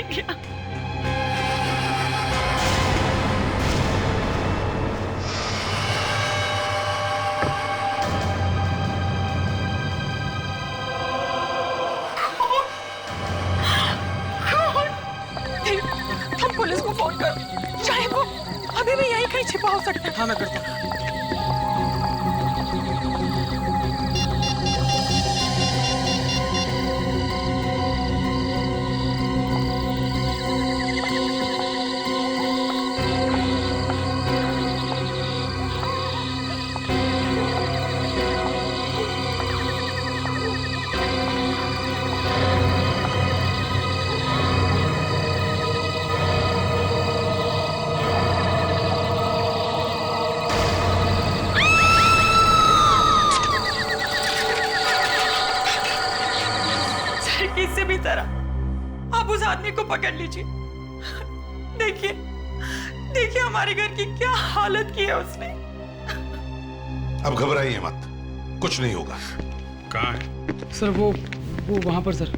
गया। हम पुलिस को फोन कर, शायद वो अभी भी यहीं कहीं छिपा हो सकता है। हाँ, मैं करता हूँ। किसी भी तरह आप उस आदमी को पकड़ लीजिए। देखिए देखिए हमारे घर की क्या हालत की है उसने। अब घबराइए मत, कुछ नहीं होगा। कहाँ है सर वो वहां पर सर।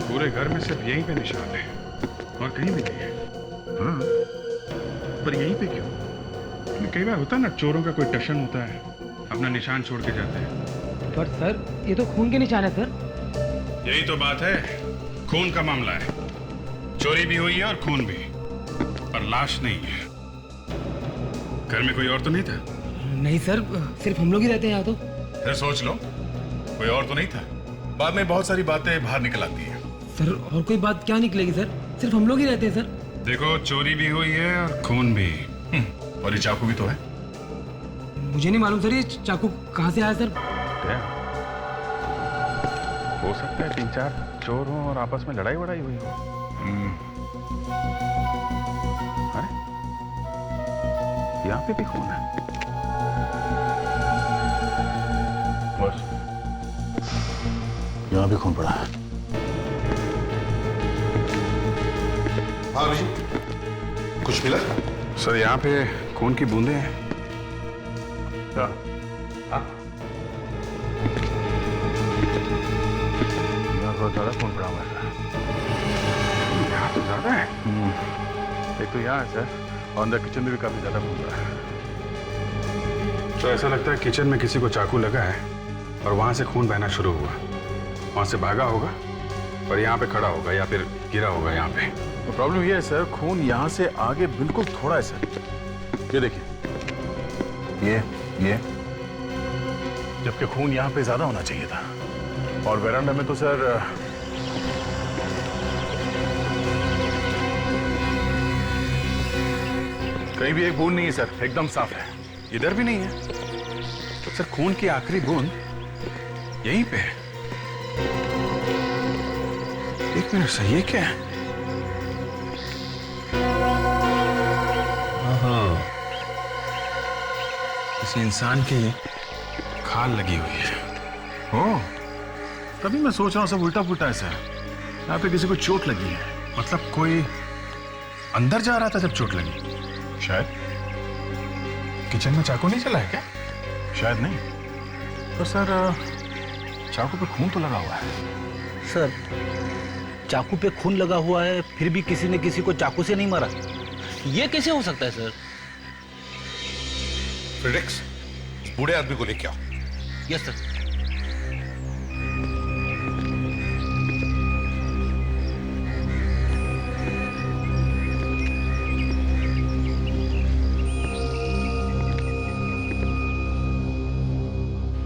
पूरे घर में सिर्फ यहीं पे निशान है और कहीं भी नहीं है। हाँ, पर यहीं पे क्यों? कई बार होता है ना, चोरों का कोई टशन होता है, अपना निशान छोड़ के जाते हैं। पर सर ये तो खून के निशान है सर। यही तो बात है, खून का मामला है। चोरी भी हुई है और खून भी, पर लाश नहीं है। घर में कोई और तो नहीं था? नहीं सर, सिर्फ हम लोग ही रहते हैं यहाँ तो। फिर सोच लो, कोई और तो नहीं था। बाद में बहुत सारी बातें बाहर निकल आती हैं। सर और कोई बात क्या निकलेगी सर, सिर्फ हम लोग ही रहते हैं सर। देखो, चोरी भी हुई है और खून भी। और ये चाकू भी तो है। मुझे नहीं मालूम सर ये चाकू कहाँ से आया सर। क्या? हो सकता है 3-4 चोर हों और आपस में लड़ाई वड़ाई हुई हो। अरे, यहाँ पे भी खून है। बस यहाँ भी खून पड़ा है। हाँ जी, कुछ मिला? सर यहाँ पे खून की बूंदें हैं। क्या? यहाँ थोड़ा ज्यादा खून पड़ा हुआ है। यहाँ तो ज्यादा है। एक तो यहाँ है सर, और अंदर किचन में भी काफी ज्यादा खून पड़ा है। तो ऐसा लगता है किचन में किसी को चाकू लगा है और वहां से खून बहना शुरू हुआ। वहां से भागा होगा और यहाँ पे खड़ा होगा या फिर गिरा होगा यहाँ पे। तो प्रॉब्लम ये है सर, खून यहाँ से आगे बिल्कुल थोड़ा है सर। ये देखिए, ये जबकि खून यहाँ पे ज्यादा होना चाहिए था। और वेरांडा में तो सर कहीं भी एक बूंद नहीं है सर, एकदम साफ है। इधर भी नहीं है। तो सर खून की आखिरी बूंद यहीं पे है। एक मिनट सर, ये क्या है? किसी इंसान की खाल लगी हुई है। ओह, तभी मैं सोच रहा हूँ सब उल्टा पुल्टा है सर। यहाँ पे किसी को चोट लगी है। मतलब कोई अंदर जा रहा था जब चोट लगी? शायद। किचन में चाकू नहीं चला है क्या? शायद नहीं। पर सर चाकू पे खून तो लगा हुआ है। सर चाकू पे खून लगा हुआ है, फिर भी किसी ने किसी को चाकू से नहीं मारा। ये कैसे हो सकता है सर? फ्रेडेक्स, बूढ़े आदमी को लेके आओ। Yes sir.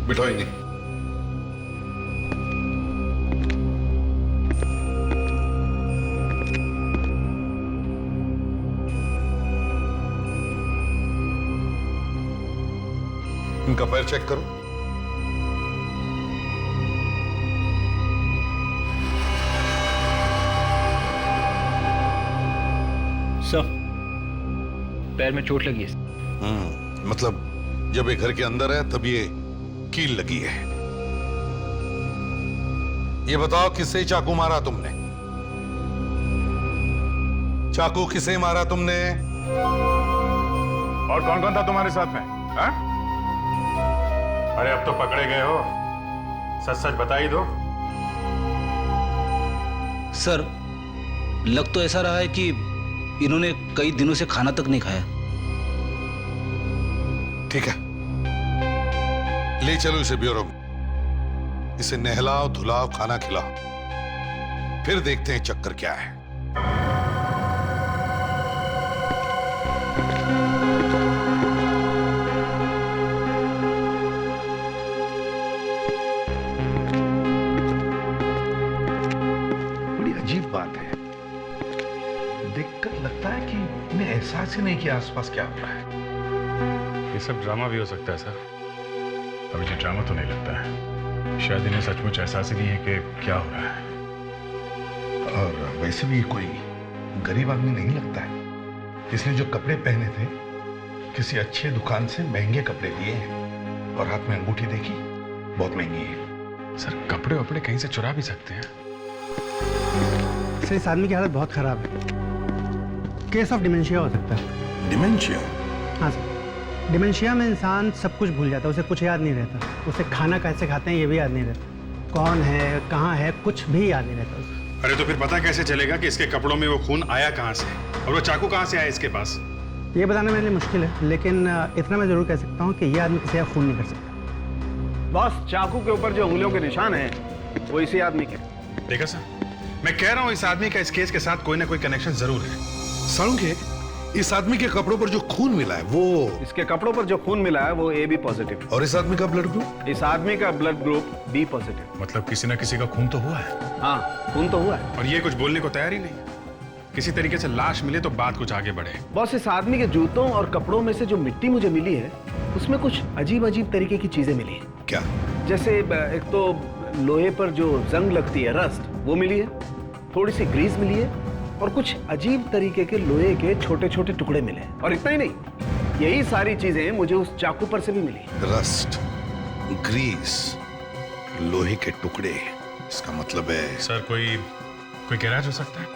बिठाओ इन्हें। इनका पैर चेक करो। सर पैर में चोट लगी है। मतलब जब ये घर के अंदर है तब ये कील लगी है। ये बताओ किससे चाकू मारा तुमने? चाकू किसे मारा तुमने? और कौन कौन था तुम्हारे साथ में? हा? अरे अब तो पकड़े गए हो, सच सच बता ही दो। सर लग तो ऐसा रहा है कि इन्होंने कई दिनों से खाना तक नहीं खाया। ठीक है, ले चलो इसे ब्यूरो में। इसे नहलाओ धुलाओ खाना खिलाओ, फिर देखते हैं चक्कर क्या है। बड़ी अजीब बात है, देखकर लगता है कि इन्हें एहसास ही नहीं कि आसपास क्या हो रहा है। ये सब ड्रामा भी हो सकता है सर। अभी जो ड्रामा तो नहीं लगता है, शायद इन्हें सचमुच एहसास ही नहीं है कि क्या हो रहा है। और वैसे भी कोई गरीब आदमी नहीं लगता है। इसने जो कपड़े पहने थे किसी अच्छे दुकान से महंगे कपड़े लिए हैं, और हाथ में अंगूठी देखी, बहुत महंगी है। सर कपड़े वपड़े कहीं से चुरा भी सकते हैं। सर इस आदमी की हालत बहुत खराब है। केस ऑफ डिमेंशिया हो सकता है। डिमेंशिया? हाँ सर, डिमेंशिया में इंसान सब कुछ भूल जाता है, उसे कुछ याद नहीं रहता। उसे खाना कैसे खाते हैं ये भी याद नहीं रहता, कौन है कहाँ है कुछ भी याद नहीं रहता उसे। अरे तो फिर पता कैसे चलेगा कि इसके कपड़ों में वो खून आया कहाँ से, और वो चाकू कहाँ से आया इसके पास? ये बताना मेरे लिए मुश्किल है, लेकिन इतना मैं जरूर कह सकता हूँ कि ये आदमी किसी का खून नहीं कर सकता। बॉस चाकू के ऊपर जो उंगलियों के निशान हैं वो इसी आदमी के। देखा सर, मैं कह रहा हूँ इस आदमी का इस केस के साथ कोई ना कोई कनेक्शन जरूर है। साळुंखे, इस आदमी के कपड़ों पर जो खून मिला है वो? इसके कपड़ों पर जो खून मिला है वो AB पॉजिटिव। और इस आदमी का ब्लड ग्रुप? इस आदमी का ब्लड ग्रुप B पॉजिटिव। मतलब किसी ना किसी का खून तो हुआ है। हाँ खून तो हुआ है। और ये कुछ बोलने को तैयार ही नहीं। किसी तरीके से लाश मिले तो बात कुछ आगे बढ़े। बॉस इस आदमी के जूतों और कपड़ों में से जो मिट्टी मुझे मिली है उसमें कुछ अजीब अजीब तरीके की चीजें मिली है। क्या? जैसे एक तो लोहे पर जो जंग लगती है, रस्ट, वो मिली है, थोड़ी सी ग्रीस मिली है, और कुछ अजीब तरीके के लोहे के छोटे छोटे टुकड़े मिले। और इतना ही नहीं, यही सारी चीजें मुझे उस चाकू पर से भी मिली। रस्ट, ग्रीस, लोहे के टुकड़े, इसका मतलब है सर कोई गैराज हो सकता है।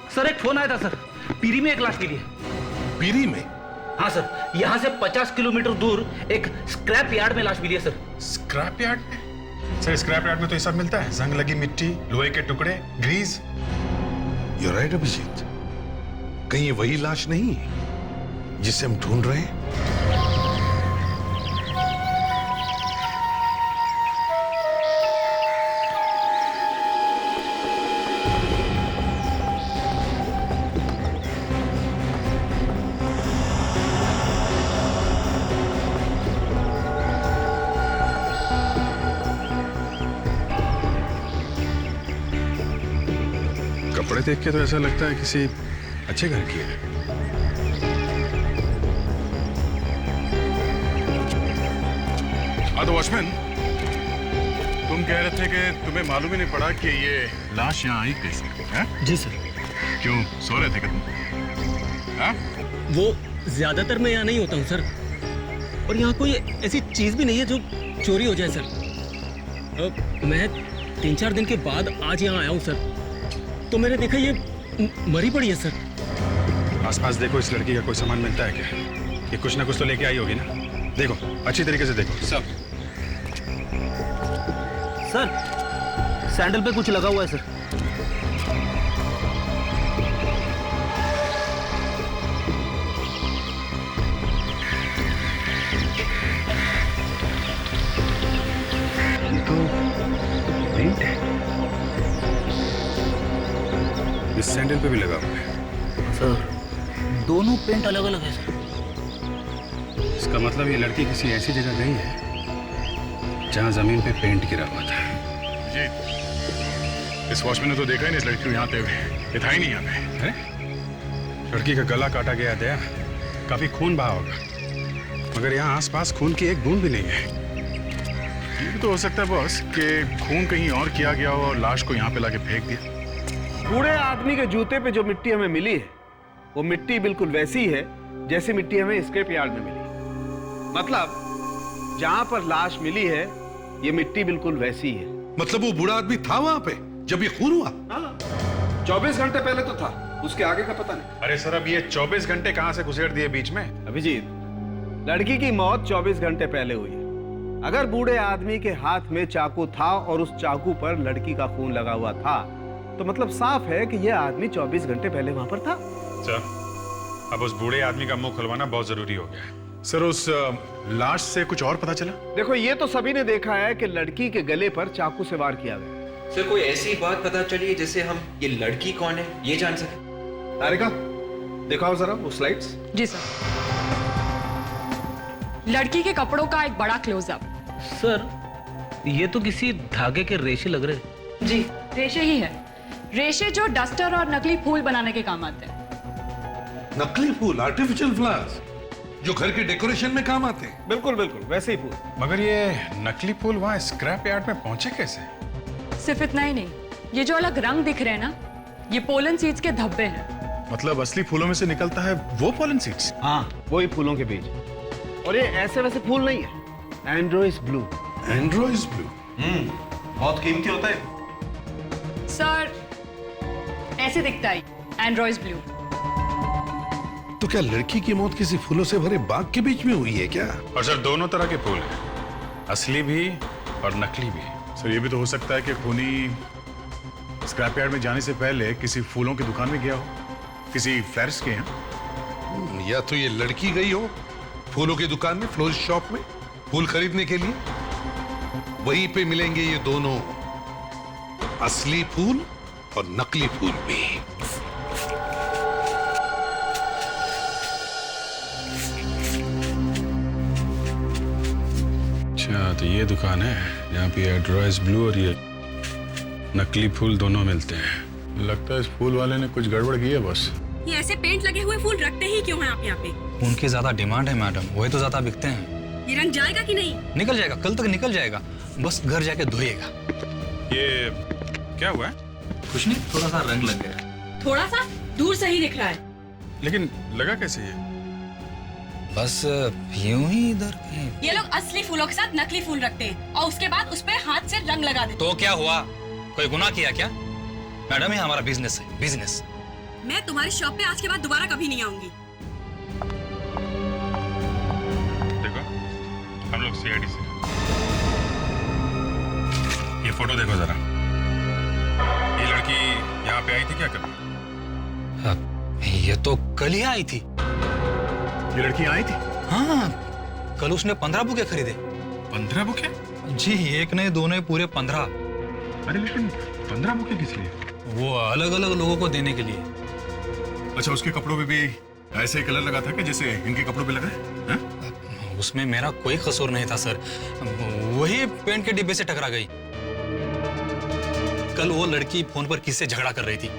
सर एक फोन आया था सर, पीरी में एक लाश मिली है। पीरी में? हाँ सर, यहाँ से 50 किलोमीटर दूर एक स्क्रैप यार्ड में लाश मिली है सर। स्क्रैप यार्ड में? सर स्क्रैप यार्ड में तो ये सब मिलता है, जंग लगी मिट्टी, लोहे के टुकड़े, ग्रीस। You're right, Abhijit. कहीं ये वही लाश नहीं है जिसे हम ढूंढ रहे हैं? कपड़े देख के तो ऐसा लगता है किसी अच्छे घर की है। तो वॉचमैन, तुम कह रहे थे कि तुम्हें मालूम ही नहीं पड़ा कि ये लाश यहाँ आई कैसे? जी सर। क्यों सो रहे थे क्या तुम? हाँ? वो ज्यादातर मैं यहाँ नहीं होता हूँ सर, और यहाँ कोई ऐसी चीज भी नहीं है जो चोरी हो जाए सर। मैं 3-4 दिन के बाद आज यहाँ आया हूँ सर, तो मैंने देखा ये मरी पड़ी है सर। आसपास देखो, इस लड़की का कोई सामान मिलता है क्या? ये कुछ ना कुछ तो लेके आई होगी ना। देखो अच्छी तरीके से देखो सब। सर सैंडल पे कुछ लगा हुआ है सर। ये तो पेंट है। इस सैंडल पे भी लगा हुआ है। सर दोनों पेंट अलग अलग है सर। इसका मतलब ये लड़की किसी ऐसी जगह गई है जहां जमीन पे पेंट गिरा हुआ था। जी, इस वॉचमैन ने तो देखा ही नहीं इस लड़की को यहाँ पे हुए। ये था ही नहीं यहाँ पे, है? लड़की का गला काटा गया था, काफी खून बहा होगा, मगर यहाँ आसपास खून की एक बूंद भी नहीं है। ये भी तो हो सकता है बॉस कि खून कहीं और किया गया हो और लाश को यहाँ पे लाके फेंक दिया। बूढ़े आदमी के जूते पे जो मिट्टी हमें मिली है वो मिट्टी बिल्कुल वैसी है जैसी मिट्टी हमें स्क्रैप यार्ड में मिली। मतलब जहां पर लाश मिली है ये मिट्टी बिल्कुल वैसी है। मतलब वो बूढ़ा आदमी था वहां पे जब ये खून हुआ? 24 घंटे पहले तो था, उसके आगे का पता नहीं। अरे सर, अब ये 24 घंटे कहां से घुसेड़ दिए बीच में? अभिजीत, लड़की की मौत 24 घंटे पहले हुई है। अगर बूढ़े आदमी के हाथ में चाकू था और उस चाकू पर लड़की का खून लगा हुआ था तो मतलब साफ है कि यह आदमी 24 घंटे पहले वहां पर था। सर, अब उस बूढ़े आदमी का मुंह खुलवाना बहुत जरूरी हो गया है। सर, उस लाश से कुछ और पता चला? देखो, ये तो सभी ने देखा है कि लड़की के गले पर चाकू से वार किया गया। सर, कोई ऐसी बात पता चली जिससे हम ये लड़की कौन है ये जान सके? तारिका, दिखाओ जरा वो स्लाइड्स। जी सर। लड़की के कपड़ों का एक बड़ा क्लोजअप। सर, ये तो किसी धागे के रेशे लग रहे। जी, रेशे ही है। रेशे जो डस्टर और नकली फूल बनाने के काम आते हैं। नकली फूल, आर्टिफिशियल फ्लावर्स, जो घर के डेकोरेशन में काम आते हैं। बिल्कुल बिल्कुल वैसे ही फूल। मगर ये नकली फूल वहां स्क्रैप यार्ड में पहुंचे कैसे? सिर्फ इतना ही नहीं, ये जो अलग रंग दिख रहे हैं ना, ये पोलन सीड्स के धब्बे हैं। मतलब असली फूलों में से निकलता है वो पोलन सीड्स? हाँ, वही फूलों के बीज। और ये ऐसे वैसे फूल नहीं है, एंड्रोइस ब्लू। एंड्रोइस ब्लू? बहुत कीमती होता है सर। ऐसे दिखता है एंड्रोइस ब्लू। तो क्या लड़की की मौत किसी फूलों से भरे बाग के बीच में हुई है क्या? और सर, दोनों तरह के फूल हैं, असली भी और नकली भी। सर, ये भी तो हो सकता है कि खूनी स्क्रैप यार्ड में जाने से पहले किसी फूलों की दुकान में गया हो, किसी फ्लैरिस्ट के यहाँ। या तो ये लड़की गई हो फूलों की दुकान में, फ्लोरिस्ट शॉप में फूल खरीदने के लिए। वहीं पे मिलेंगे ये दोनों, असली फूल और नकली फूल भी। अच्छा, तो ये दुकान है यहाँ पे एंड्रोइस ब्लू और ये नकली फूल दोनों मिलते हैं। लगता है इस फूल वाले ने कुछ गड़बड़ की है बस। ये ऐसे पेंट लगे हुए फूल रखते ही क्यों हैं आप यहाँ पे? उनकी ज्यादा डिमांड है मैडम, वही तो ज्यादा बिकते हैं। ये रंग जाएगा कि नहीं? निकल जाएगा, कल तक निकल जाएगा, बस घर जाके धोइएगा। ये क्या हुआ है? कुछ नहीं, थोड़ा सा रंग लग गया। थोड़ा सा दूर से ही दिख रहा है। लेकिन लगा कैसे ये? बस यूं ही इधर कहीं। ये लोग असली फूलों के साथ नकली फूल रखते हैं और उसके बाद उस पे हाथ से रंग लगा देते। तो क्या हुआ, कोई गुनाह किया क्या? मैडम, ये हमारा बिजनेस है, बिजनेस। मैं तुम्हारी शॉप पे आज के बाद दोबारा कभी नहीं आऊंगी। देखो, हम लोग सीआईडी से। ये फोटो देखो जरा। ये लड़की यहाँ पे आई थी क्या कभी? ये तो कल ही आई थी। ये लड़की आई थी? हाँ, कल उसने 15 बुके खरीदे। 15 बुके? जी, एक नहीं, दो नहीं, पूरे 15। अरे लेकिन 15 बुके किस लिए? वो अलग अलग लोगों को देने के लिए। अच्छा, उसके कपड़ों पे भी ऐसे ही कलर लगा था कि जैसे इनके कपड़ों पे लगा है? उसमें मेरा कोई कसूर नहीं था सर, वही पेंट के डिब्बे से टकरा गई। कल वो लड़की फोन पर किससे झगड़ा कर रही थी,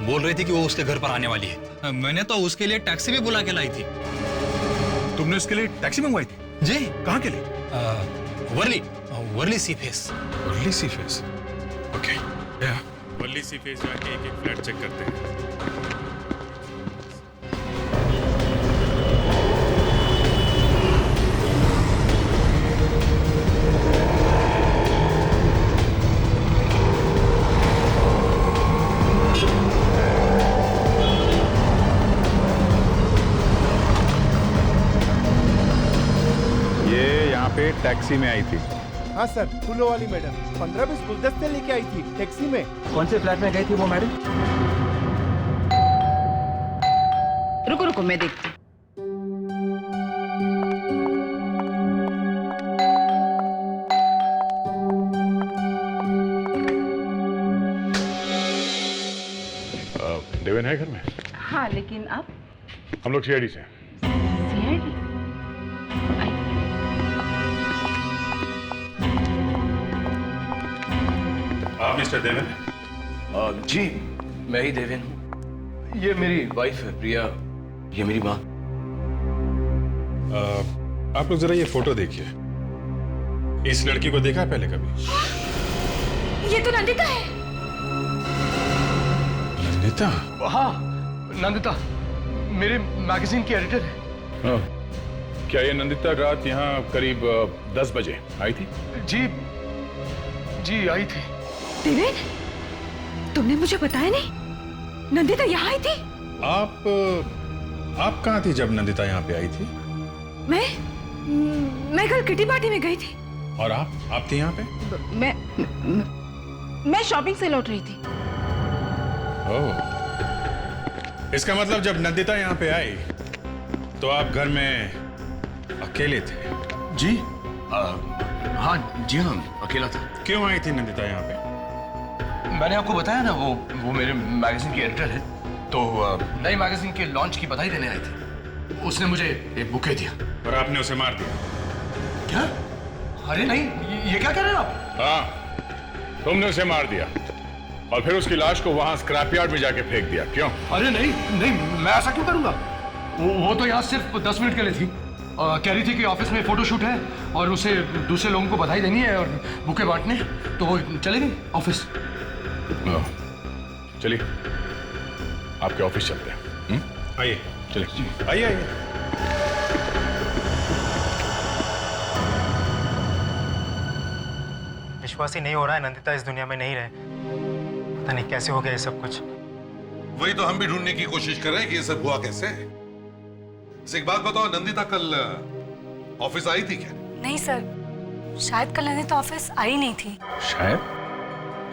बोल रही थी कि वो उसके घर पर आने वाली है। मैंने तो उसके लिए टैक्सी भी बुला के लाई थी। तुमने उसके लिए टैक्सी मंगवाई थी? जी। कहाँ के लिए? वर्ली सी फेस। वर्ली सी फेस, ओके। वर्ली सी फेस जाके एक एक फ्लैट चेक करते हैं। टैक्सी में आई थी। हाँ सर, फूलों वाली मैडम 15-20 गुलदस्ते लेके आई थी टैक्सी में। कौन से फ्लैट में गई थी वो मैडम? रुको रुको, मैं देखती। देवेन है घर में? हाँ, लेकिन आप? हम लोग सीआईडी से। सीआईडी? आप मिस्टर देवेन? जी, मैं ही देवेन हूँ। ये मेरी वाइफ है प्रिया, ये मेरी माँ। आप लोग जरा ये फोटो देखिए। इस लड़की को देखा है पहले कभी? ये तो नंदिता है। नंदिता? हाँ, नंदिता। मेरे मैगजीन की एडिटर है। क्या ये नंदिता रात यहाँ करीब 10 बजे आई थी? जी आई थी। देवेन, तुमने मुझे बताया नहीं? नंदिता यहाँ आई थी? आप कहाँ थी जब नंदिता यहाँ पे आई थी? मैं कल किटी पार्टी में गई थी। और आप थी यहाँ पे? मैं शॉपिंग से लौट रही थी। ओह, इसका मतलब जब नंदिता यहाँ पे आई तो आप घर में अकेले थे? जी हाँ अकेला था। क्यों आई थी नंदिता यहाँ पे? मैंने आपको बताया ना, वो मेरे मैगजीन की एडिटर है, तो नई मैगजीन के लॉन्च की बधाई देने आई थी। उसने मुझे एक बुके दिया। और आपने उसे मार दिया? क्या? अरे नहीं, ये क्या कह रहे हैं आप? हाँ, तुमने उसे मार दिया और फिर उसकी लाश को वहां स्क्रैप यार्ड में जाके फेंक दिया। क्यों? अरे नहीं, मैं ऐसा क्यों करूंगा? वो तो यहाँ सिर्फ 10 मिनट के लिए थी। कह रही थी कि ऑफिस में फोटोशूट है और उसे दूसरे लोगों को बधाई देनी है और बुके बांटने, तो वो चली गई ऑफिस। चलिए आपके ऑफिस चलते हैं। आइए, चलिए आइए। विश्वास ही नहीं हो रहा है नंदिता इस दुनिया में नहीं रहे। पता नहीं कैसे हो गया ये सब कुछ। वही तो हम भी ढूंढने की कोशिश कर रहे हैं कि ये सब हुआ कैसे। एक बात बताओ, नंदिता कल ऑफिस आई थी क्या? नहीं सर, शायद कल नंदिता ऑफिस आई नहीं थी।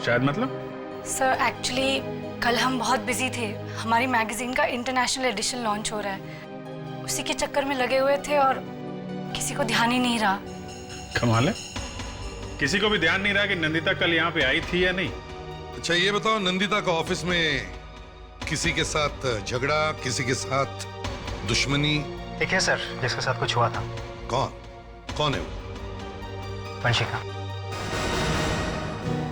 शायद मतलब? सर एक्चुअली कल हम बहुत बिजी थे। हमारी मैगजीन का इंटरनेशनल एडिशन लॉन्च हो रहा है, उसी के चक्कर में लगे हुए थे और किसी को ध्यान ही नहीं रहा। कमाल है, किसी को भी ध्यान नहीं रहा कि नंदिता कल यहाँ पे आई थी या नहीं। अच्छा ये बताओ, नंदिता का ऑफिस में किसी के साथ झगड़ा, किसी के साथ दुश्मनी? एक है सर जिसके साथ कुछ हुआ था। कौन है वो? वंशिका।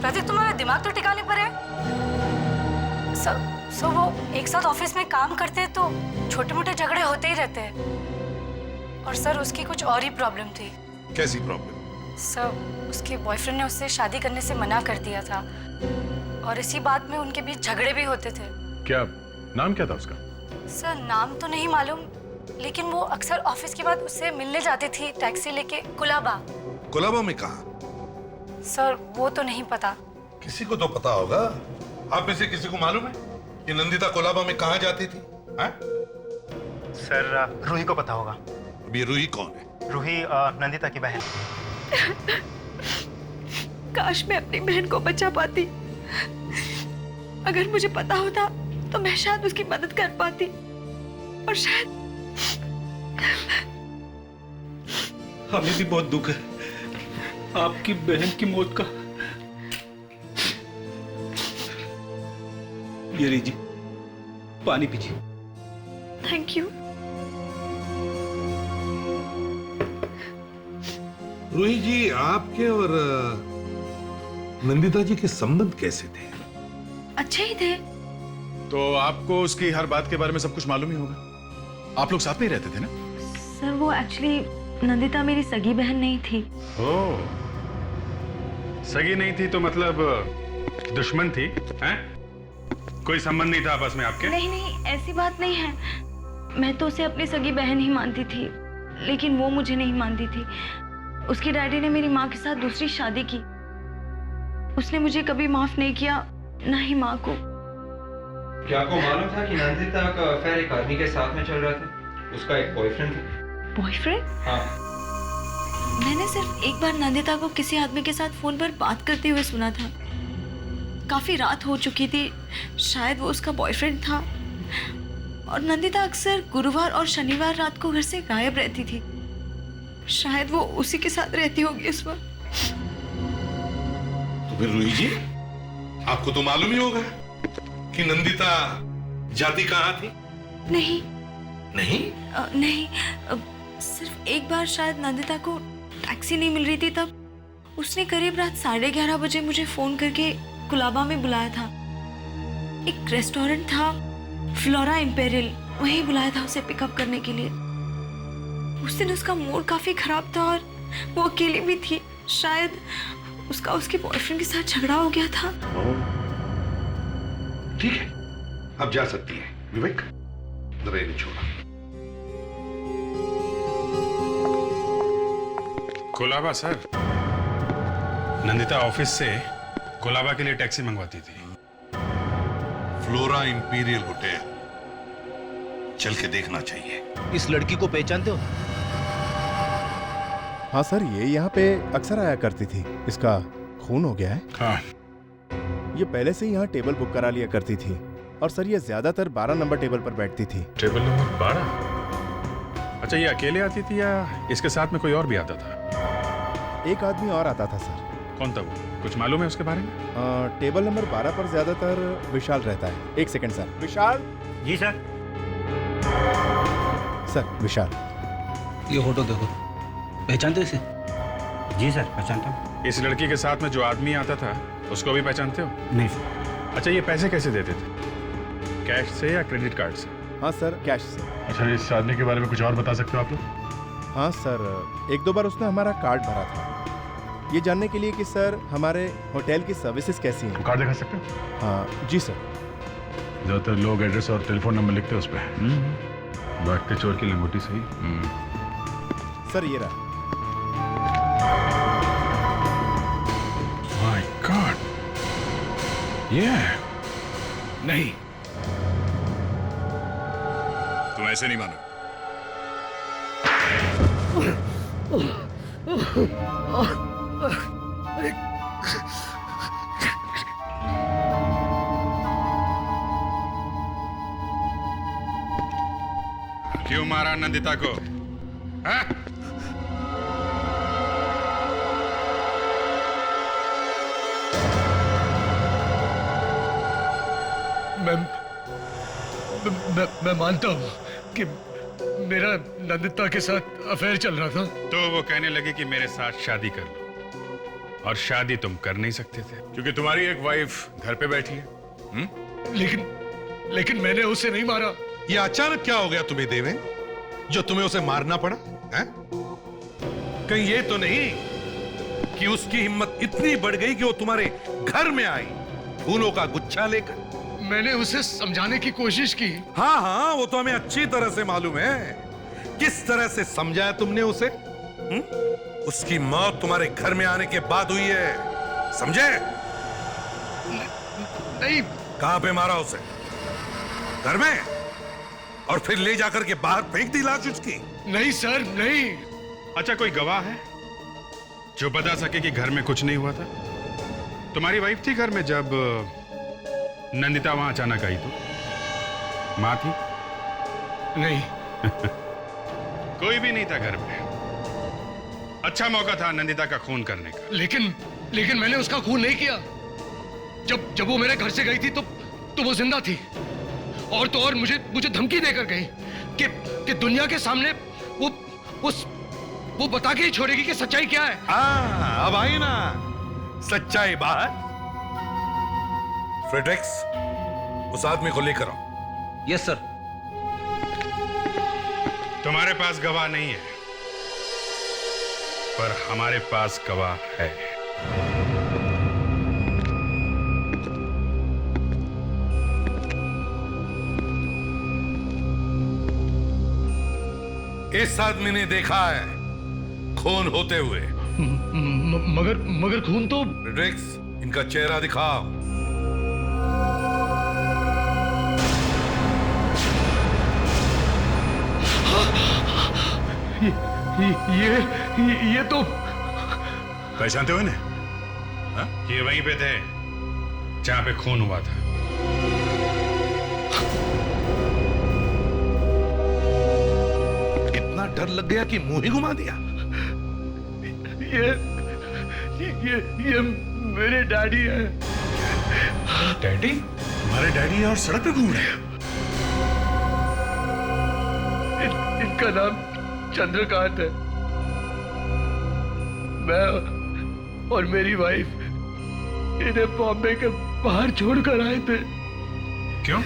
प्रतीक, तुम्हारा दिमाग तो ठिकाने पर है। सो वो एक साथ ऑफिस में काम करते हैं तो छोटे मोटे झगड़े होते ही रहते हैं। और सर उसकी कुछ और ही प्रॉब्लम थी। कैसी प्रॉब्लम? सर उसके बॉयफ्रेंड ने उससे शादी करने से मना कर दिया था और इसी बात में उनके बीच झगड़े भी होते थे। क्या नाम क्या था उसका? सर नाम तो नहीं मालूम, लेकिन वो अक्सर ऑफिस के बाद उससे मिलने जाती थी टैक्सी लेके कुलाबा में कहाँ? सर वो तो नहीं पता। किसी को तो पता होगा। आप में से किसी को मालूम है कि नंदिता कोलाबा में कहाँ जाती थी? सर रूही को पता होगा। अब ये रूही कौन है? रूही नंदिता की बहन। काश मैं अपनी बहन को बचा पाती। अगर मुझे पता होता तो मैं शायद उसकी मदद कर पाती और शायद। हमें भी बहुत दुख है आपकी बहन की मौत का। ये लीजिए पानी पीजिए। Thank you. रूही जी, आपके और नंदिता जी के संबंध कैसे थे? अच्छे ही थे। तो आपको उसकी हर बात के बारे में सब कुछ मालूम ही होगा। आप लोग साथ में ही रहते थे ना? सर वो एक्चुअली नंदिता मेरी सगी बहन नहीं थी। ओह, सगी नहीं थी तो मतलब दुश्मन थी हैं? कोई संबंध नहीं था आपस में आपके? नहीं ऐसी बात नहीं है। मैं तो उसे अपनी सगी बहन ही मानती थी, लेकिन वो मुझे नहीं मानती थी। उसके डैडी ने मेरी माँ के साथ दूसरी शादी की। उसने मुझे कभी माफ नहीं किया, ना ही माँ को। क्या आपको मालूम था कि नंदिता का अफेयर एक आदमी के साथ में चल रहा था? उसका एक बॉयफ्रेंड था। बॉयफ्रेंड? हाँ। मैंने सिर्फ एक बार नंदिता को किसी आदमी के साथ फोन पर बात करते हुए सुना था। काफी रात हो चुकी थी, शायद वो उसका बॉयफ्रेंड था। और नंदिता अक्सर गुरुवार और शनिवार रात को घर से गायब रहती थी। शायद वो उसी के साथ रहती होगी इस वक्त। तो फिर रूही जी, आपको तो मालूम ही होगा कि नंदिता जाती कहाँ थी? नहीं। नहीं? सिर्फ एक बार शायद नंदिता को टैक्सी नहीं मिल रही थी, तब उसने करीब रात 11:30 बजे मुझे फोन करके कुलाबा में बुलाया था। एक रेस्टोरेंट था, फ्लोरा इंपेरियल, वहीं बुलाया था उसे पिकअप करने के लिए। उस दिन उसका मूड काफी खराब था और वो अकेली भी थी। शायद उसका उसके बॉयफ्रेंड के साथ झगड़ा हो गया था। ठीक है, अब जा सकती है। विवेक, जरा ये छोड़ा। कोलाबा सर, नंदिता ऑफिस से कोलाबा के लिए टैक्सी मंगवाती थी। फ्लोरा इंपीरियल होटल, चल के देखना चाहिए। इस लड़की को पहचानते हो? हाँ सर, ये यहाँ पे अक्सर आया करती थी। इसका खून हो गया है। हाँ। ये पहले से यहाँ टेबल बुक करा लिया करती थी और सर ये ज्यादातर 12 नंबर टेबल पर बैठती थी। Table number 12? अच्छा, ये अकेले आती थी या इसके साथ में कोई और भी आता था? एक आदमी और आता था सर। कौन था वो? कुछ मालूम है उसके बारे में? टेबल नंबर 12 पर ज्यादातर विशाल रहता है। एक सेकंड सर। विशाल। जी सर। सर विशाल। ये फोटो देखो, पहचानते हो इसे? जी सर, पहचानता हूँ। इस लड़की के साथ में जो आदमी आता था उसको भी पहचानते हो? नहीं सर। अच्छा, ये पैसे कैसे देते थे? कैश से या क्रेडिट कार्ड से? हाँ सर, कैश से। अच्छा, इस आदमी के बारे में कुछ और बता सकते हो आप लोग? हाँ सर, एक दो बार उसने हमारा कार्ड भरा था, ये जानने के लिए कि सर हमारे होटल की सर्विसेज कैसी हैं। कार्ड दिखा सकते हो? हाँ जी सर। ज्यादातर लोग एड्रेस और टेलीफोन नंबर लिखते हैं उस पर। भागते चोर की लंगोटी सही। सर ये रहा। माय गॉड, ये नहीं, तुम ऐसे नहीं मानो। क्यों मारा नंदिता को? हाँ? मैं मानता हूँ कि मेरा नंदिता के साथ अफेयर चल रहा था। तो वो कहने लगे कि मेरे साथ शादी कर लो, और शादी तुम कर नहीं सकते थे क्योंकि तुम्हारी एक वाइफ घर पे बैठी है। लेकिन मैंने उसे नहीं मारा। ये अचानक क्या हो गया तुम्हें देवेन, जो तुम्हें उसे मारना पड़ा है? कहीं ये तो नहीं कि उसकी हिम्मत इतनी बढ़ गई कि वो तुम्हारे घर में आई फूलों का गुच्छा लेकर? मैंने उसे समझाने की कोशिश की। हाँ हाँ, वो तो हमें अच्छी तरह से मालूम है किस तरह से समझाया तुमने उसे। उसकी मौत तुम्हारे घर में आने के बाद हुई है, समझे? नहीं। कहां पे मारा उसे? घर में? और फिर ले जाकर के बाहर फेंक दी लाश उसकी? नहीं सर, नहीं। अच्छा, कोई गवाह है जो बता सके कि घर में कुछ नहीं हुआ था? तुम्हारी वाइफ थी घर में जब नंदिता वहां अचानक आई? तो मां थी? नहीं। कोई भी नहीं था घर में। अच्छा मौका था नंदिता का खून करने का। लेकिन मैंने उसका खून नहीं किया। जब वो मेरे घर से गई थी तो वो जिंदा थी। और तो और मुझे धमकी देकर गई कि दुनिया के सामने वो बता के ही छोड़ेगी कि सच्चाई क्या है। अब आई ना सच्चाई बाहर। फ्रेडरिक्स, उस आदमी को लेकर आओ। Yes sir. तुम्हारे पास गवाह नहीं है, पर हमारे पास गवाह है। इस आदमी ने देखा है खून होते हुए। मगर खून तो। फ्रेडरिक्स, इनका चेहरा दिखाओ। ये तो। पहचानते हो इन्हें? ये वहीं पे थे जहां पे खून हुआ था। इतना डर लग गया कि मुंह ही घुमा दिया। ये मेरे डैडी है। डैडी? तुम्हारे डैडी है और सड़क पे घूम रहे हैं? इनका नाम चंद्रकांत है। मैं और मेरी वाइफ इन्हें बॉम्बे के बाहर छोड़कर आए थे। क्यों?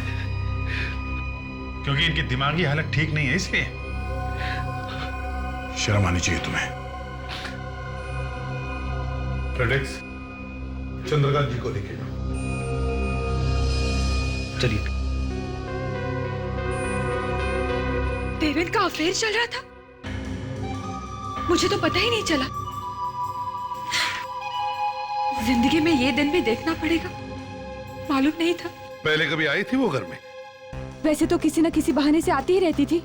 क्योंकि इनकी दिमागी हालत ठीक नहीं है, इसलिए? शर्म आनी चाहिए तुम्हें। फ्रेडरिक्स, चंद्रकांत जी को लेके जाओ। चलिए। देवेन का अफेयर चल रहा था? मुझे तो पता ही नहीं चला। जिंदगी में ये दिन भी देखना पड़ेगा, मालूम नहीं था। पहले कभी आई थी वो घर में? वैसे तो किसी न किसी बहाने से आती ही रहती थी,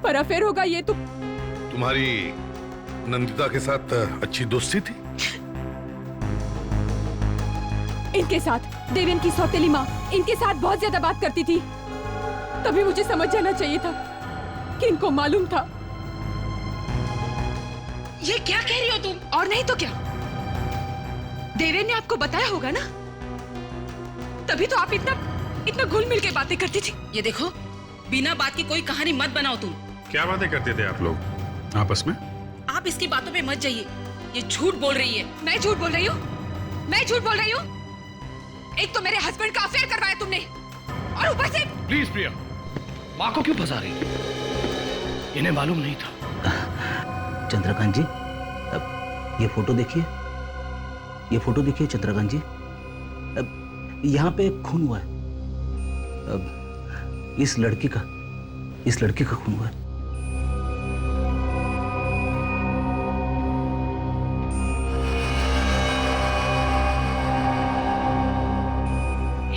पर अफेयर होगा ये तो। तुम्हारी नंदिता के साथ अच्छी दोस्ती थी? इनके साथ, देवेन की सौतेली माँ इनके साथ बहुत ज्यादा बात करती थी। तभी मुझे समझ जाना चाहिए था कि इनको मालूम था। ये क्या कह रही हो तुम? और नहीं तो क्या, देवेन ने आपको बताया होगा ना, तभी तो आप इतना घुल मिल के बातें करती थी। ये देखो, बिना बात की कोई कहानी मत बनाओ तुम। क्या बातें करते थे आप लोग आपस में? आप इसकी बातों पे मत जाइए, ये झूठ बोल रही है। मैं झूठ बोल रही हूँ? मैं झूठ बोल रही हूँ? एक तो मेरे हस्बैंड का अफेयर करवाया तुमने, और ऊपर से। प्लीज प्रिया, माँ को क्यों फंसा रही है? इन्हें मालूम नहीं था। चंद्रकांत जी, अब ये फोटो देखिए, ये फोटो देखिए चंद्रकांत जी, अब यहाँ पे खून हुआ है। अब इस लड़की का खून हुआ है।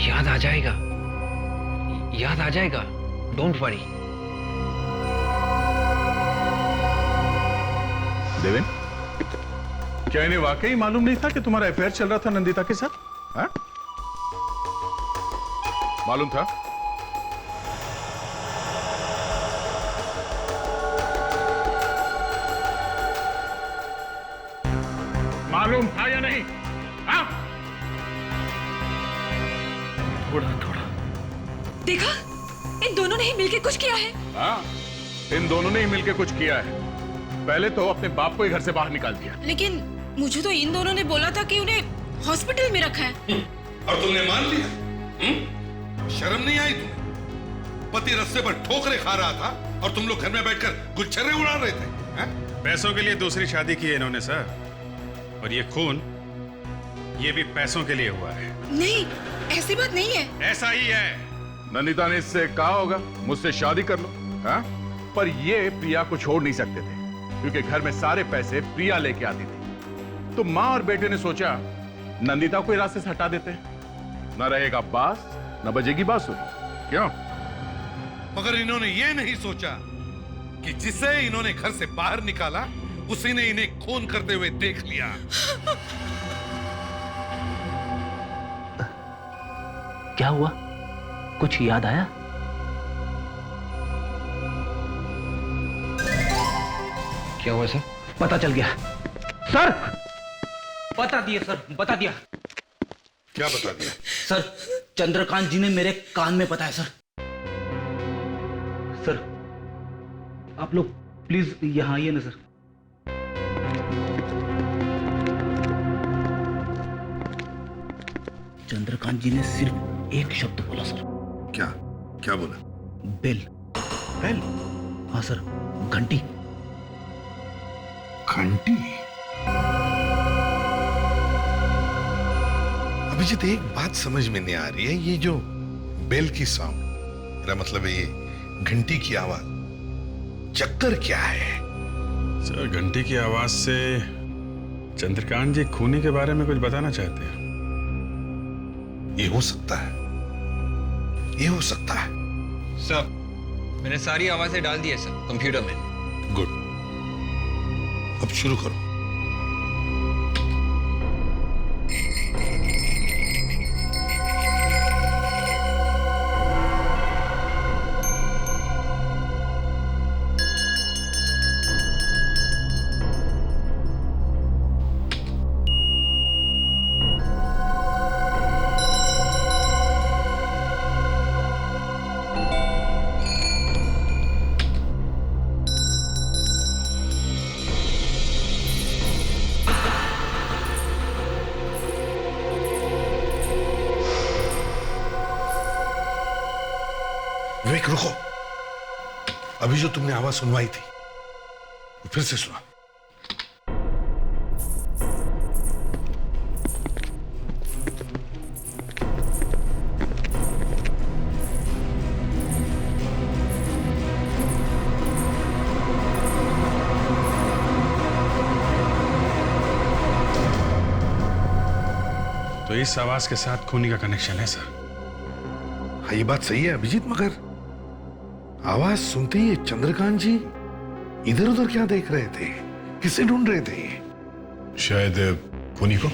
याद आ जाएगा, याद आ जाएगा, डोंट वरी। देवेन, क्या इन्हें वाकई मालूम नहीं था कि तुम्हारा अफेयर चल रहा था नंदिता के साथ? हाँ? मालूम था? मालूम था या नहीं? हाँ? थोड़ा देखा, इन दोनों ने ही मिलके कुछ किया है। हाँ, इन दोनों ने ही मिलके कुछ किया है। पहले तो अपने बाप को ही घर से बाहर निकाल दिया। लेकिन मुझे तो इन दोनों ने बोला था कि उन्हें हॉस्पिटल में रखा है। और तुमने मान लिया? शर्म नहीं आई तुम्हें? पति रास्ते पर ठोकरे खा रहा था और तुम लोग घर में बैठकर गुलछर्रे उड़ा रहे थे। हा? पैसों के लिए दूसरी शादी की है इन्होंने सर, और ये खून, ये भी पैसों के लिए हुआ है। नहीं, ऐसी बात नहीं है। ऐसा ही है। नंदिता ने इससे कहा होगा मुझसे शादी कर लो, हाँ? पर ये प्रिया को छोड़ नहीं सकते थे, क्योंकि घर में सारे पैसे प्रिया लेके आती थी। तो माँ और बेटे ने सोचा नंदिता को रास्ते से हटा देते हैं, न रहेगा बास न बजेगी बांसुरी। क्यों? मगर इन्होंने ये नहीं सोचा कि जिसे इन्होंने घर से बाहर निकाला उसी ने इन्हें खून करते हुए देख लिया। क्या हुआ? कुछ याद आया? क्या हुआ सर? पता चल गया सर, बता दिया सर, बता दिया। क्या बता दिया? सर, चंद्रकांत जी ने मेरे कान में बताया सर। सर, आप लोग प्लीज यहां आइए ना सर। चंद्रकांत जी ने सिर्फ एक शब्द बोला सर। क्या? क्या बोला? बेल। बेल? हाँ सर, घंटी। घंटी? अभिजीत, एक बात समझ में नहीं आ रही है, ये जो बेल की साउंड, मेरा मतलब है ये घंटी की आवाज, चक्कर क्या है? सर, घंटी की आवाज से चंद्रकांत जी खूनी के बारे में कुछ बताना चाहते हैं। ये हो सकता है, ये हो सकता है। सर, मैंने सारी आवाजें डाल दी है सर कंप्यूटर में। गुड, अब शुरू करो। विवेक, रुको। अभी जो तुमने आवाज सुनवाई थी वो फिर से सुना। इस आवाज के साथ खूनी का कनेक्शन है सर। हाँ, ये बात सही है अभिजीत, मगर आवाज सुनते ही चंद्रकांत जी इधर उधर क्या देख रहे थे? किसे ढूंढ रहे थे? शायद खूनी को।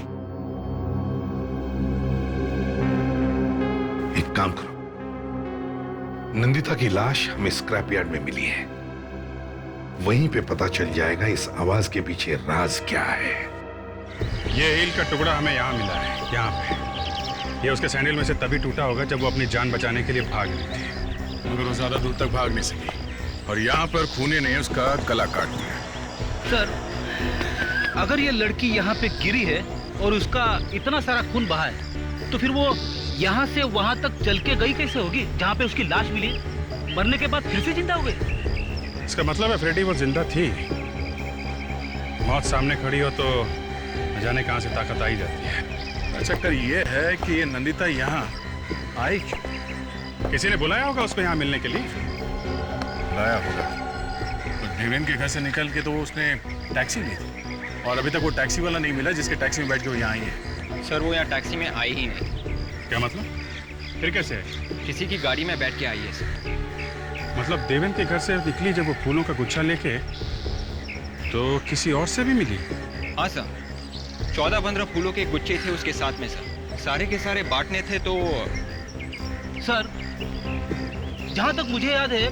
एक काम करो, नंदिता की लाश हमें स्क्रैप यार्ड में मिली है, वहीं पे पता चल जाएगा इस आवाज के पीछे राज क्या है। ये हील का टुकड़ा हमें यहाँ मिला है, यहाँ पे। ये उसके सैंडल में से तभी टूटा होगा जब वो अपनी जान बचाने के लिए भाग रही थी, मगर वो ज्यादा दूर तक भाग नहीं सकी और यहाँ पर खूनी ने उसका गला काट दिया। सर, अगर ये लड़की यहाँ पे गिरी है और उसका इतना सारा खून बहा है, तो फिर वो यहाँ से वहाँ तक चल के गई कैसे होगी जहाँ पे उसकी लाश मिली? मरने के बाद फिर से जिंदा हो गई? इसका मतलब है फ्रेडी वो जिंदा थी। मौत सामने खड़ी हो तो न जाने कहाँ से ताकत आई जाती है। चक्कर ये है कि ये नंदिता यहाँ आई क्यों? किसी ने बुलाया होगा उसको यहाँ मिलने के लिए। बुलाया होगा तो देवेन के घर से निकल के तो उसने टैक्सी ली थी और अभी तक वो टैक्सी वाला नहीं मिला जिसके टैक्सी में बैठ के वो यहाँ आई है। सर वो यहाँ टैक्सी में आई ही नहीं। क्या मतलब? फिर कैसे आई? किसी की गाड़ी में बैठ के आई है सर। मतलब देवेन के घर से निकली जब वो फूलों का गुच्छा लेके, तो किसी और से भी मिली? हाँ सर, 14-15 फूलों के गुच्छे थे उसके साथ में सर, सारे के सारे बांटने थे। तो सर, जहाँ तक मुझे याद है,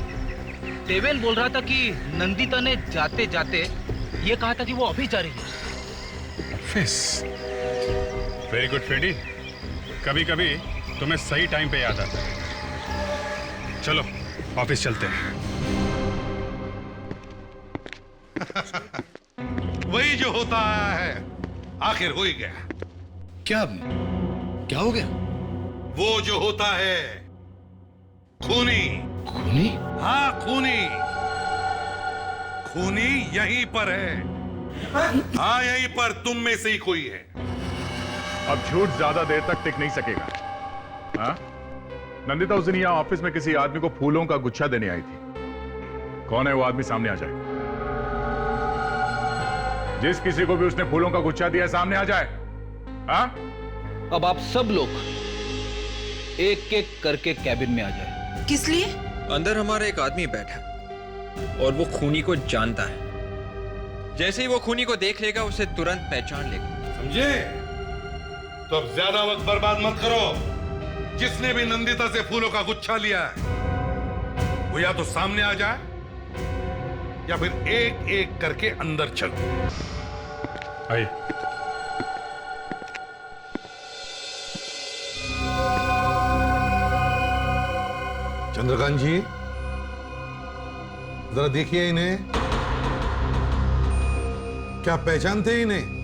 देवेन बोल रहा था कि नंदिता ने जाते जाते ये कहा था कि वो ऑफिस जा रही है। ऑफिस? वेरी गुड फ्रेडी, कभी कभी तुम्हें सही टाइम पे याद आता है। चलो ऑफिस चलते हैं। वही जो होता है आखिर हो ही गया। क्या क्या हो गया? वो जो होता है खूनी। खूनी? हाँ खूनी। खूनी यहीं पर है। हाँ यहीं पर, तुम में से ही कोई है। अब झूठ ज्यादा देर तक टिक नहीं सकेगा। हाँ? नंदिता उस दिन यहाँ ऑफिस में किसी आदमी को फूलों का गुच्छा देने आई थी। कौन है वो आदमी? सामने आ जाए। जिस किसी को भी उसने फूलों का गुच्छा दिया सामने आ जाए। हाँ? अब आप सब लोग एक एक करके कैबिन में आ जाए। किस लिए? अंदर हमारा एक आदमी बैठा है और वो खूनी को जानता है। जैसे ही वो खूनी को देख लेगा उसे तुरंत पहचान लेगा। समझे? तो अब ज्यादा वक्त बर्बाद मत करो। जिसने भी नंदिता से फूलों का गुच्छा लिया है वो या तो सामने आ जाए या फिर एक एक करके अंदर चलो। आइए। चंद्रकांत जी, जरा देखिए इन्हें। क्या पहचानते इन्हें?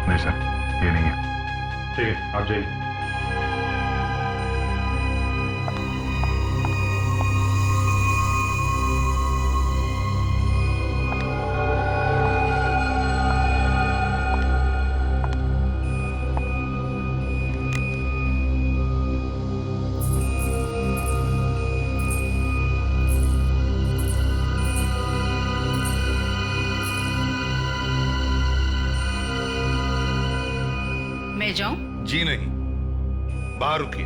नहीं सर, ये नहीं है। ठीक है, आप जाइए। मैं जाऊं? जी नहीं, बाहर रुकिए।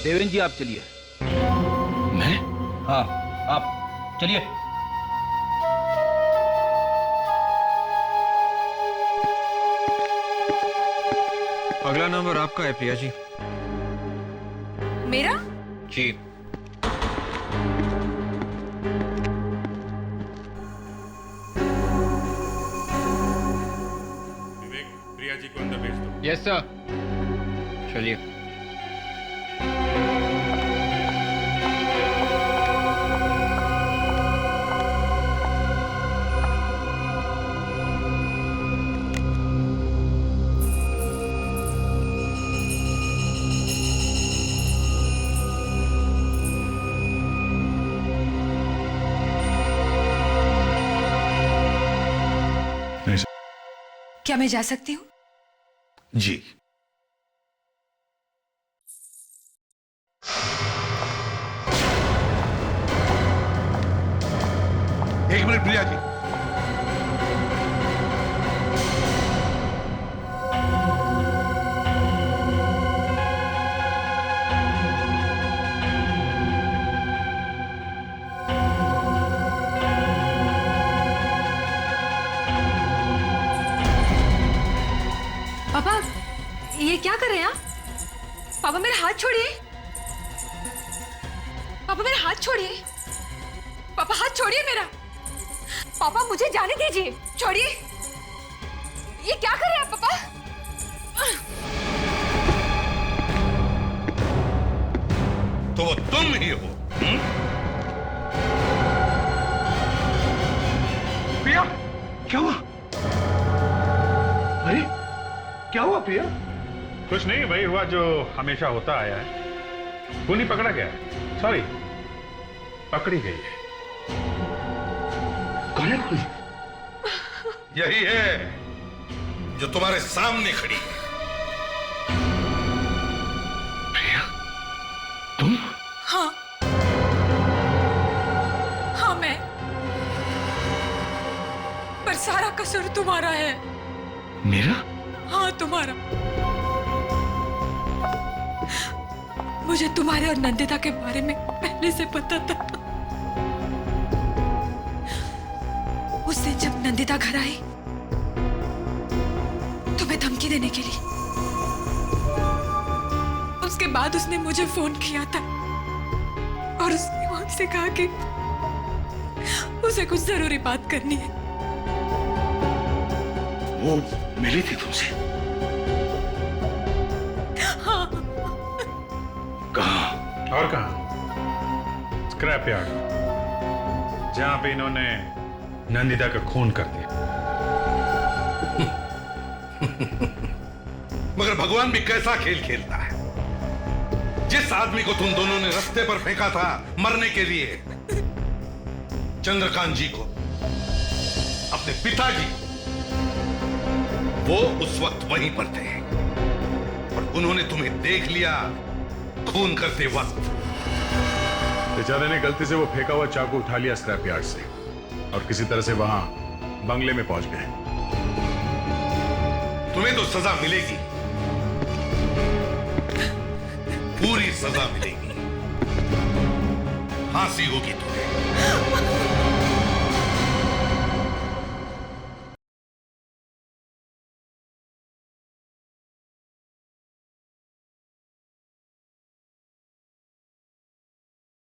देवेन जी आप चलिए। मैं? हाँ, आप चलिए। अगला नंबर आपका है प्रिया जी। मेरा? जी। प्रिया जी को अंदर भेज दो। Yes sir. चलिए। क्या मैं जा सकती हूँ? जी। एक मिनट प्रिया जी। पापा ये क्या कर रहे हैं आप? पापा मेरा हाथ छोड़िए। पापा मेरा हाथ छोड़िए। पापा हाथ छोड़िए मेरा। पापा मुझे जाने दीजिए, छोड़िए। ये क्या कर रहे हैं आप पापा? तो वो तुम ही हो। प्रिया, क्या हुआ? अरे क्या हुआ प्रिया? कुछ नहीं, वही हुआ जो हमेशा होता आया है। खूनी पकड़ा गया है, सॉरी पकड़ी गई है। कौन है खूनी? यही है जो तुम्हारे सामने खड़ी है। प्रिया, तुम? हाँ हाँ मैं, पर सारा कसूर तुम्हारा है। मेरा? हाँ तुम्हारा। मुझे तुम्हारे और नंदिता के बारे में पहले से पता था। उससे जब नंदिता घर आई तुम्हें धमकी देने के लिए, उसके बाद उसने मुझे फोन किया था और उसने मुझसे कहा कि उसे कुछ जरूरी बात करनी है। वो मिली थी तुमसे? हाँ। कहाँ? और कहाँ? स्क्रैप यार्ड, जहां पे इन्होंने नंदिता का खून कर दिया। मगर भगवान भी कैसा खेल खेलता है। जिस आदमी को तुम दोनों ने रास्ते पर फेंका था मरने के लिए, चंद्रकांत जी को, अपने पिताजी, वो उस वक्त वहीं पर थे और उन्होंने तुम्हें देख लिया खून करते वक्त। बेचारे ने गलती से वो फेंका हुआ चाकू उठा लिया स्क्रैप यार्ड से और किसी तरह से वहां बंगले में पहुंच गए। तुम्हें तो सजा मिलेगी, पूरी सजा मिलेगी। फांसी होगी तुम्हें।